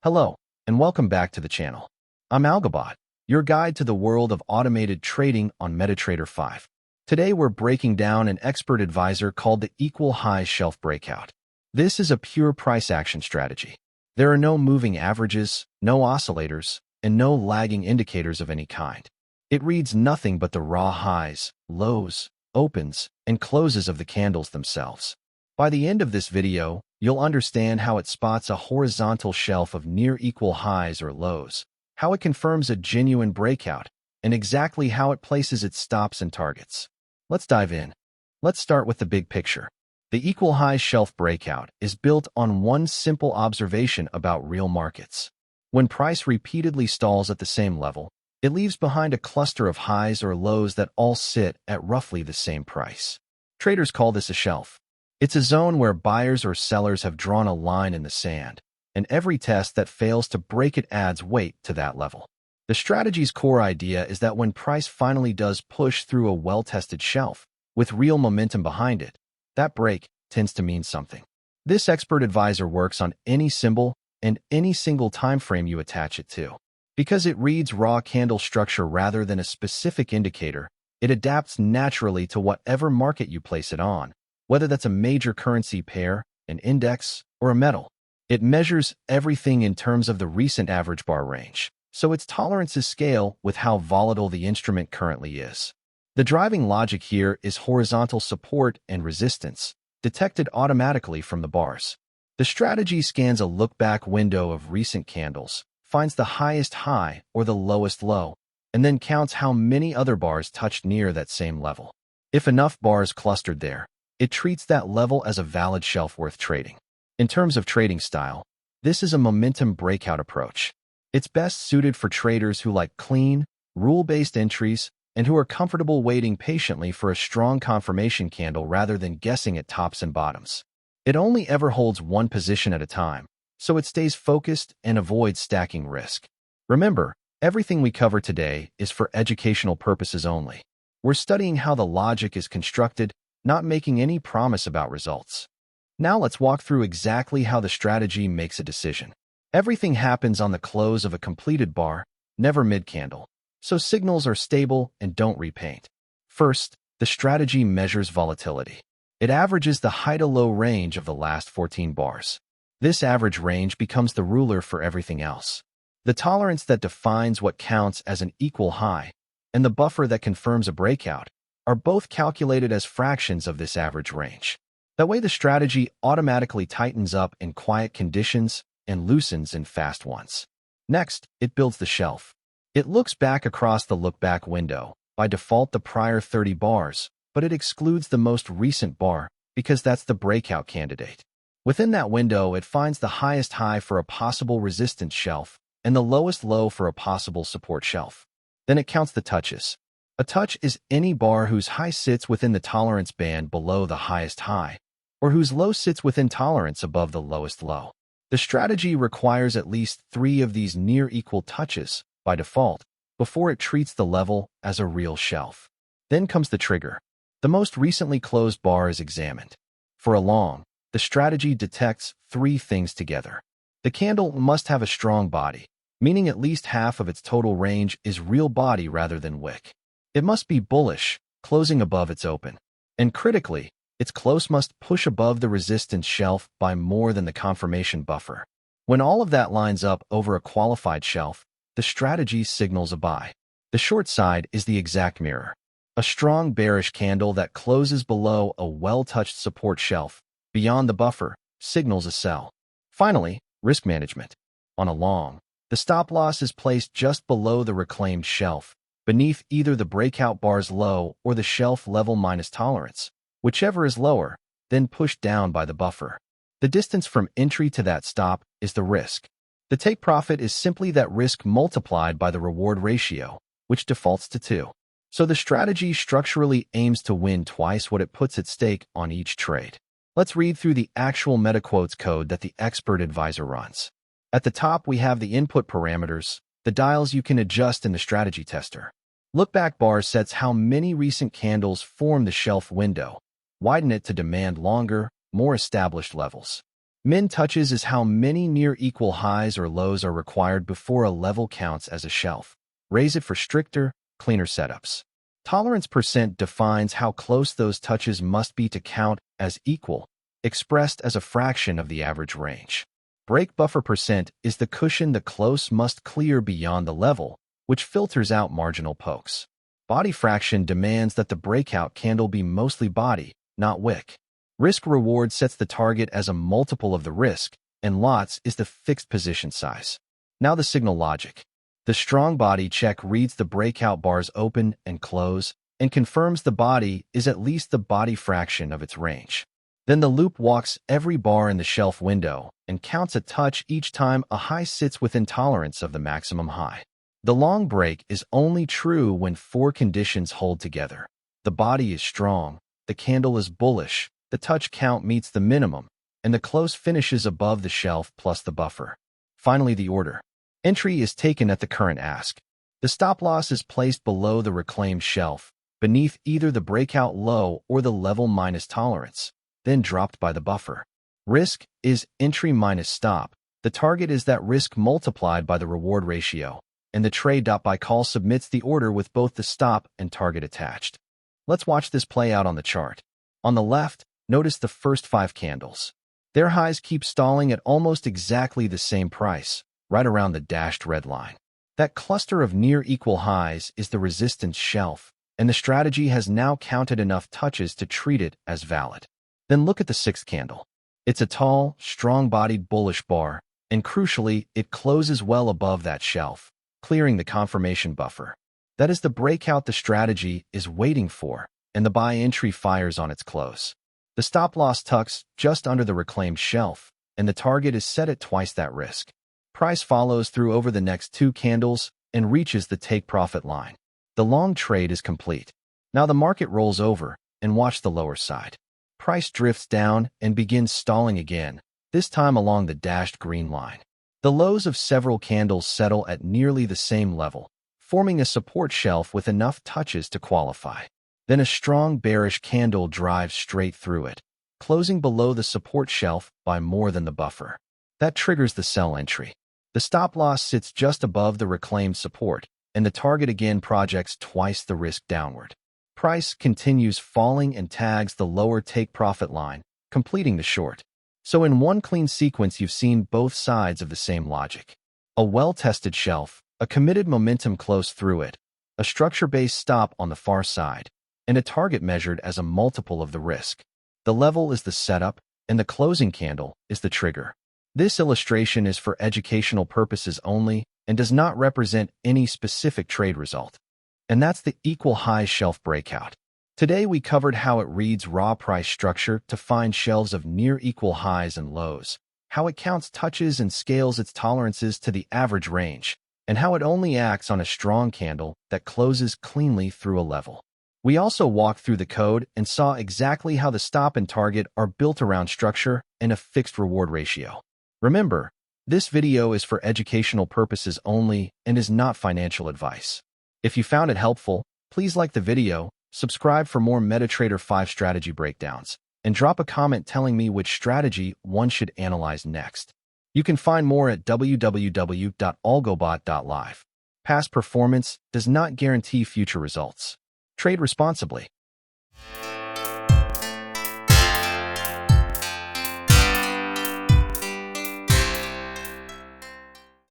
Hello, and welcome back to the channel. I'm Algabot, your guide to the world of automated trading on MetaTrader 5. Today we're breaking down an expert advisor called the Equal Highs Shelf Breakout. This is a pure price action strategy. There are no moving averages, no oscillators, and no lagging indicators of any kind. It reads nothing but the raw highs, lows, opens, and closes of the candles themselves. By the end of this video, you'll understand how it spots a horizontal shelf of near equal highs or lows, how it confirms a genuine breakout, and exactly how it places its stops and targets. Let's dive in. Let's start with the big picture. The Equal Highs Shelf Breakout is built on one simple observation about real markets. When price repeatedly stalls at the same level, it leaves behind a cluster of highs or lows that all sit at roughly the same price. Traders call this a shelf. It's a zone where buyers or sellers have drawn a line in the sand, and every test that fails to break it adds weight to that level. The strategy's core idea is that when price finally does push through a well-tested shelf, with real momentum behind it, that break tends to mean something. This expert advisor works on any symbol and any single time frame you attach it to. Because it reads raw candle structure rather than a specific indicator, it adapts naturally to whatever market you place it on, whether that's a major currency pair, an index, or a metal. It measures everything in terms of the recent average bar range, so its tolerances scale with how volatile the instrument currently is. The driving logic here is horizontal support and resistance, detected automatically from the bars. The strategy scans a look-back window of recent candles, finds the highest high or the lowest low, and then counts how many other bars touched near that same level. If enough bars clustered there, it treats that level as a valid shelf worth trading. In terms of trading style, this is a momentum breakout approach. It's best suited for traders who like clean, rule-based entries and who are comfortable waiting patiently for a strong confirmation candle rather than guessing at tops and bottoms. It only ever holds one position at a time, so it stays focused and avoids stacking risk. Remember, everything we cover today is for educational purposes only. We're studying how the logic is constructed, not making any promise about results. Now let's walk through exactly how the strategy makes a decision. Everything happens on the close of a completed bar, never mid-candle, so signals are stable and don't repaint. First, the strategy measures volatility. It averages the high-to-low range of the last 14 bars. This average range becomes the ruler for everything else. The tolerance that defines what counts as an equal high and the buffer that confirms a breakout are both calculated as fractions of this average range. That way the strategy automatically tightens up in quiet conditions and loosens in fast ones. Next, it builds the shelf. It looks back across the look-back window, by default the prior 30 bars, but it excludes the most recent bar because that's the breakout candidate. Within that window, it finds the highest high for a possible resistance shelf and the lowest low for a possible support shelf. Then it counts the touches. A touch is any bar whose high sits within the tolerance band below the highest high, or whose low sits within tolerance above the lowest low. The strategy requires at least 3 of these near equal touches, by default, before it treats the level as a real shelf. Then comes the trigger. The most recently closed bar is examined. For a long, the strategy detects 3 things together. The candle must have a strong body, meaning at least half of its total range is real body rather than wick. It must be bullish, closing above its open. And critically, its close must push above the resistance shelf by more than the confirmation buffer. When all of that lines up over a qualified shelf, the strategy signals a buy. The short side is the exact mirror. A strong bearish candle that closes below a well-touched support shelf, beyond the buffer, signals a sell. Finally, risk management. On a long, the stop loss is placed just below the reclaimed shelf, beneath either the breakout bar's low or the shelf level minus tolerance, whichever is lower, then pushed down by the buffer. The distance from entry to that stop is the risk. The take profit is simply that risk multiplied by the reward ratio, which defaults to 2. So the strategy structurally aims to win twice what it puts at stake on each trade. Let's read through the actual MetaQuotes code that the expert advisor runs. At the top, we have the input parameters, the dials you can adjust in the strategy tester. LookbackBars sets how many recent candles form the shelf window, widen it to demand longer, more established levels. MinTouches is how many near equal highs or lows are required before a level counts as a shelf. Raise it for stricter, cleaner setups. Tolerance percent defines how close those touches must be to count as equal, expressed as a fraction of the average range. Break buffer percent is the cushion the close must clear beyond the level, which filters out marginal pokes. BodyFraction demands that the breakout candle be mostly body, not wick. RiskReward sets the target as a multiple of the risk, and lots is the fixed position size. Now the signal logic. The strong body check reads the breakout bars open and close, and confirms the body is at least the body fraction of its range. Then the loop walks every bar in the shelf window and counts a touch each time a high sits within tolerance of the maximum high. The long break is only true when four conditions hold together. The body is strong, the candle is bullish, the touch count meets the minimum, and the close finishes above the shelf plus the buffer. Finally, the order. Entry is taken at the current ask. The stop loss is placed below the reclaimed shelf, beneath either the breakout low or the level minus tolerance, then dropped by the buffer. Risk is entry minus stop. The target is that risk multiplied by the reward ratio, and the trade.by-call submits the order with both the stop and target attached. Let's watch this play out on the chart. On the left, notice the first 5 candles. Their highs keep stalling at almost exactly the same price, right around the dashed red line. That cluster of near equal highs is the resistance shelf, and the strategy has now counted enough touches to treat it as valid. Then look at the 6th candle. It's a tall, strong-bodied bullish bar, and crucially, it closes well above that shelf, clearing the confirmation buffer. That is the breakout the strategy is waiting for, and the buy entry fires on its close. The stop-loss tucks just under the reclaimed shelf, and the target is set at twice that risk. Price follows through over the next 2 candles and reaches the take-profit line. The long trade is complete. Now the market rolls over, and watch the lower side. Price drifts down and begins stalling again, this time along the dashed green line. The lows of several candles settle at nearly the same level, forming a support shelf with enough touches to qualify. Then a strong bearish candle drives straight through it, closing below the support shelf by more than the buffer. That triggers the sell entry. The stop loss sits just above the reclaimed support, and the target again projects twice the risk downward. Price continues falling and tags the lower take-profit line, completing the short. So in one clean sequence, you've seen both sides of the same logic. A well-tested shelf, a committed momentum close through it, a structure-based stop on the far side, and a target measured as a multiple of the risk. The level is the setup, and the closing candle is the trigger. This illustration is for educational purposes only and does not represent any specific trade result. And that's the Equal Highs Shelf Breakout. Today we covered how it reads raw price structure to find shelves of near equal highs and lows, how it counts touches and scales its tolerances to the average range, and how it only acts on a strong candle that closes cleanly through a level. We also walked through the code and saw exactly how the stop and target are built around structure and a fixed reward ratio. Remember, this video is for educational purposes only and is not financial advice. If you found it helpful, please like the video, subscribe for more MetaTrader 5 strategy breakdowns, and drop a comment telling me which strategy one should analyze next. You can find more at www.algobot.live. Past performance does not guarantee future results. Trade responsibly.